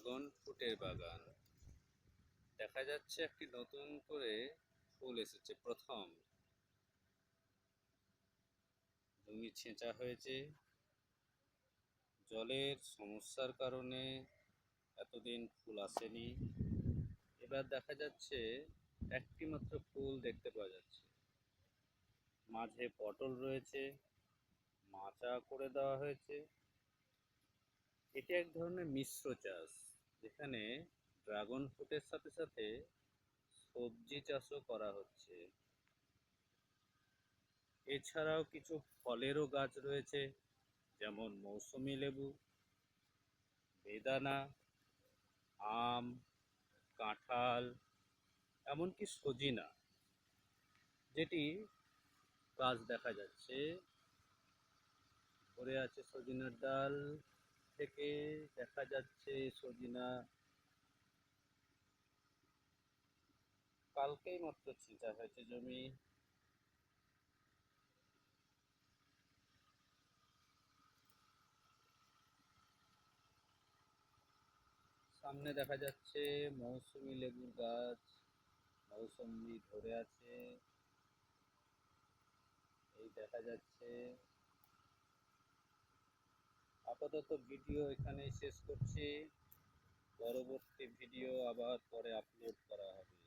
Dragon ফ্রুটের বাগান। দেখা যাচ্ছে একটি নতুন করে ফুল এসেছে প্রথম। জমি ছেঁচা হয়েছে, জলের সমস্যার কারণে এতদিন ফুল আসেনি। এবার দেখা যাচ্ছে একটি মাত্র ফুল দেখতে পাওয়া যাচ্ছে। মাঝে পটল রয়েছে, মাচা করে দেওয়া হয়েছে। এটি এক ধরনের মিশ্র চাষ, যেখানে ড্রাগন ফ্রুটের সাথে সাথে সবজি চাষও করা হচ্ছে। এছাড়াও কিছু ফলেরও গাছ রয়েছে, যেমন মৌসুমী লেবু, বেদানা, আম, কাঁঠাল, এমনকি সজিনা, যেটি গাছ দেখা যাচ্ছে পড়ে আছে। সজিনার ডাল থেকে দেখা যাচ্ছে সজিনা কালকেই মাত্র ছিঁচা হয়েছে জমি। সামনে দেখা যাচ্ছে মৌসুমী লেবুর গাছ, মৌসুমী ধরে আছে, এই দেখা যাচ্ছে। আপাতত ভিডিও এখানেই শেষ করছি, পরবর্তী ভিডিও আবার পরে আপলোড করা হবে।